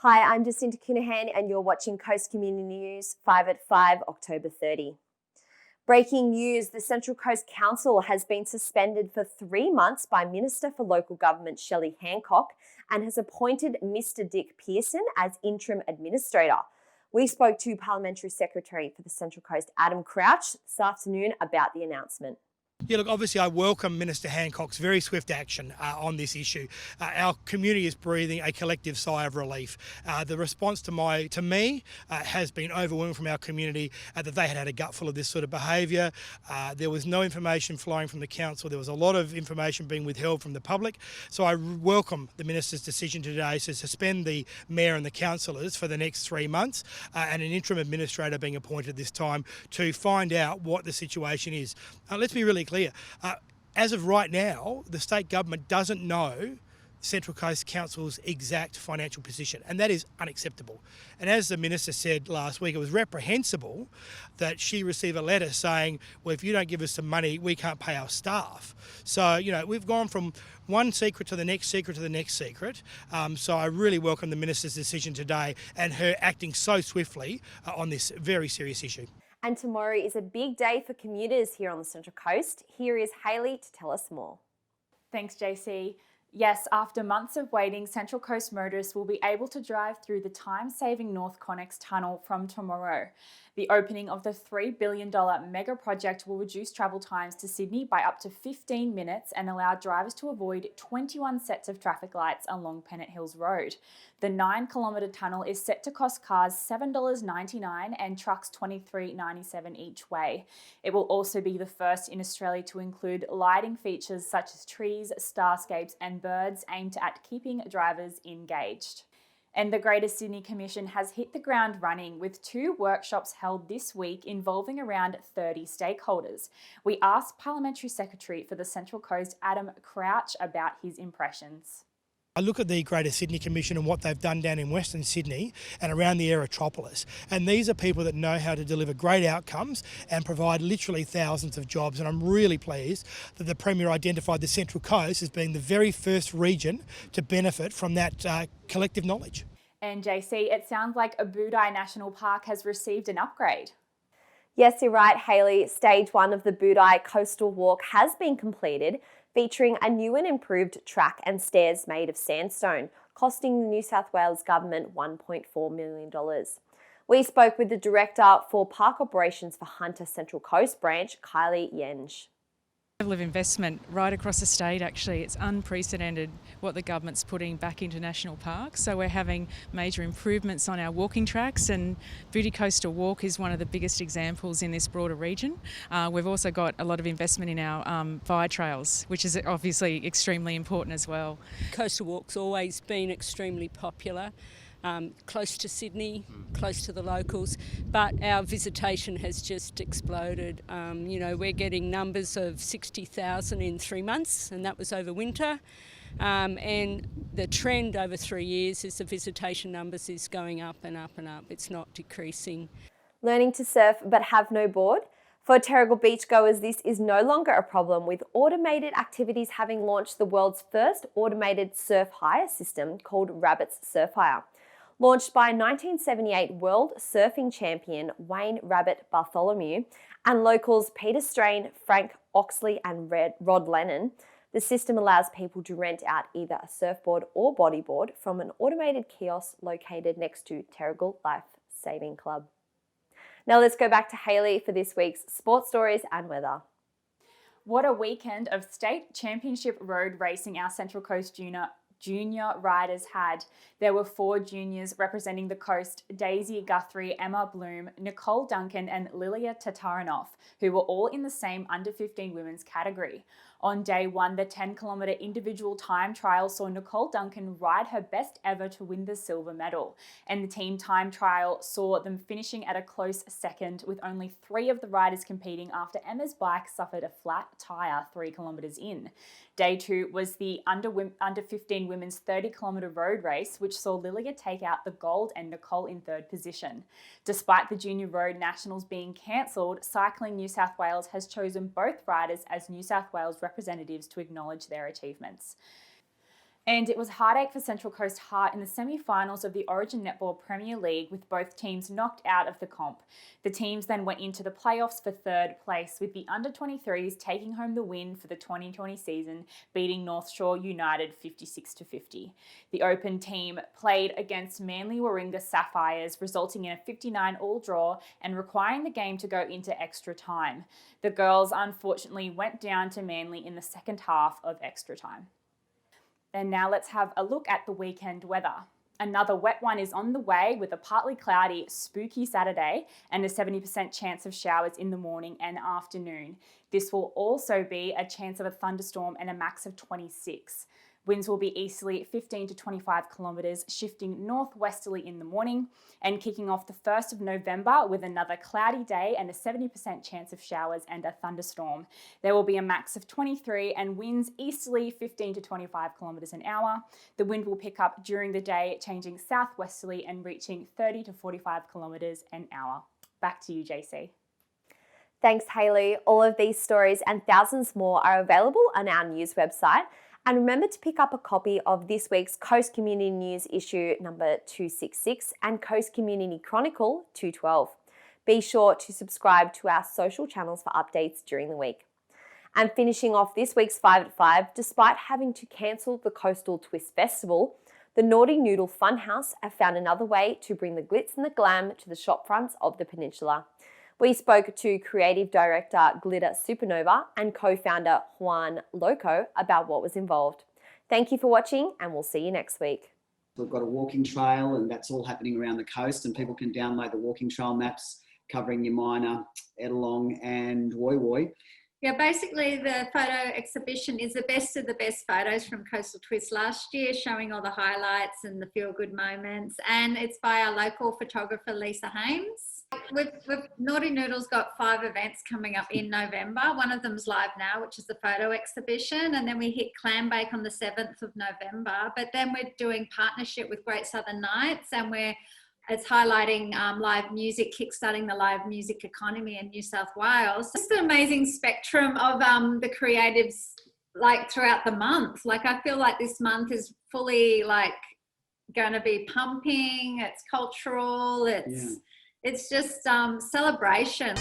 Hi, I'm Jacinta Kinahan and you're watching Coast Community News 5 at 5, October 30. Breaking news, the Central Coast Council has been suspended for 3 months by Minister for Local Government Shelley Hancock and has appointed Mr Dick Pearson as interim administrator. We spoke to Parliamentary Secretary for the Central Coast, Adam Crouch, this afternoon about the announcement. Yeah, look, obviously I welcome Minister Hancock's very swift action on this issue. Our community is breathing a collective sigh of relief. The response to me has been overwhelming from our community that they had a gutful of this sort of behaviour. There was no information flowing from the council. There was a lot of information being withheld from the public. So I welcome the Minister's decision today to suspend the Mayor and the councillors for the next 3 months and an interim administrator being appointed this time to find out what the situation is. Let's be really clear. As of right now, the state government doesn't know Central Coast Council's exact financial position, and that is unacceptable. And as the Minister said last week, it was reprehensible that she received a letter saying, well, if you don't give us some money, we can't pay our staff. So, we've gone from one secret to the next secret to the next secret. So I really welcome the Minister's decision today and her acting so swiftly on this very serious issue. And tomorrow is a big day for commuters here on the Central Coast. Here is Hayley to tell us more. Thanks, JC. Yes, after months of waiting, Central Coast motorists will be able to drive through the time-saving NorthConnex tunnel from tomorrow. The opening of the $3 billion mega project will reduce travel times to Sydney by up to 15 minutes and allow drivers to avoid 21 sets of traffic lights along Pennant Hills Road. The 9-kilometre tunnel is set to cost cars $7.99 and trucks $23.97 each way. It will also be the first in Australia to include lighting features such as trees, starscapes and birds aimed at keeping drivers engaged. And the Greater Sydney Commission has hit the ground running with 2 workshops held this week involving around 30 stakeholders. We asked Parliamentary Secretary for the Central Coast, Adam Crouch, about his impressions. I look at the Greater Sydney Commission and what they've done down in Western Sydney and around the Aerotropolis. And these are people that know how to deliver great outcomes and provide literally thousands of jobs. And I'm really pleased that the Premier identified the Central Coast as being the very first region to benefit from that collective knowledge. And JC, it sounds like a Budai National Park has received an upgrade. Yes, you're right, Hayley. Stage 1 of the Bouddi Coastal Walk has been completed, featuring a new and improved track and stairs made of sandstone, costing the New South Wales Government $1.4 million. We spoke with the Director for Park Operations for Hunter Central Coast Branch, Kylie Yenge. Level of investment right across the state, actually. It's unprecedented what the government's putting back into national parks. So we're having major improvements on our walking tracks, and Bouddi Coastal Walk is one of the biggest examples in this broader region. We've also got a lot of investment in our fire trails, which is obviously extremely important as well. Coastal Walk's always been extremely popular. Close to Sydney, close to the locals, but our visitation has just exploded. We're getting numbers of 60,000 in 3 months, and that was over winter. And the trend over 3 years is the visitation numbers is going up and up and up. It's not decreasing. Learning to surf but have no board? For Terrigal beachgoers, this is no longer a problem, with Automated Activities having launched the world's first automated surf hire system called Rabbit's Surf Hire. Launched by 1978 world surfing champion Wayne Rabbit Bartholomew and locals Peter Strain, Frank Oxley and Rod Lennon, the system allows people to rent out either a surfboard or bodyboard from an automated kiosk located next to Terrigal Life Saving Club. Now let's go back to Hayley for this week's sports stories and weather. What a weekend of state championship road racing our Central Coast junior riders had. There were 4 juniors representing the coast: Daisy Guthrie, Emma Bloom, Nicole Duncan and Lilia Tataranoff, who were all in the same under-15 women's category. On day 1, the 10-kilometre individual time trial saw Nicole Duncan ride her best ever to win the silver medal, and the team time trial saw them finishing at a close second, with only 3 of the riders competing after Emma's bike suffered a flat tyre 3 kilometres in. Day 2 was the under-15 women's 30-kilometre road race, which saw Lilia take out the gold and Nicole in 3rd position. Despite the Junior Road Nationals being cancelled, Cycling New South Wales has chosen both riders as New South Wales representatives to acknowledge their achievements. And it was heartache for Central Coast Heart in the semi-finals of the Origin Netball Premier League, with both teams knocked out of the comp. The teams then went into the playoffs for third place, with the under-23s taking home the win for the 2020 season, beating North Shore United 56-50. The Open team played against Manly Warringah Sapphires, resulting in a 59-all draw and requiring the game to go into extra time. The girls unfortunately went down to Manly in the second half of extra time. And now let's have a look at the weekend weather. Another wet one is on the way, with a partly cloudy, spooky Saturday and a 70% chance of showers in the morning and afternoon. This will also be a chance of a thunderstorm and a max of 26. Winds will be easterly 15 to 25 kilometres, shifting northwesterly in the morning, and kicking off the 1st of November with another cloudy day and a 70% chance of showers and a thunderstorm. There will be a max of 23 and winds easterly 15 to 25 kilometres an hour. The wind will pick up during the day, changing southwesterly and reaching 30 to 45 kilometres an hour. Back to you, JC. Thanks, Hayley. All of these stories and thousands more are available on our news website. And remember to pick up a copy of this week's Coast Community News issue number 266 and Coast Community Chronicle 212. Be sure to subscribe to our social channels for updates during the week. And finishing off this week's 5 at 5, despite having to cancel the Coastal Twist Festival, the Naughty Noodle Funhouse have found another way to bring the glitz and the glam to the shop fronts of the peninsula. We spoke to creative director Glitter Supernova and co-founder Juan Loco about what was involved. Thank you for watching, and we'll see you next week. We've got a walking trail, and that's all happening around the coast, and people can download the walking trail maps covering Yamina, Ettalong and Woy Woy. Yeah, basically the photo exhibition is the best of the best photos from Coastal Twist last year, showing all the highlights and the feel-good moments. And it's by our local photographer, Lisa Hames. We've Naughty Noodle's got 5 events coming up in November. One of them's live now, which is the photo exhibition. And then we hit Clam Bake on the 7th of November. But then we're doing partnership with Great Southern Nights, and it's highlighting live music, kickstarting the live music economy in New South Wales. Just an amazing spectrum of the creatives, like throughout the month. Like, I feel like this month is fully like going to be pumping. It's cultural. It's just celebration.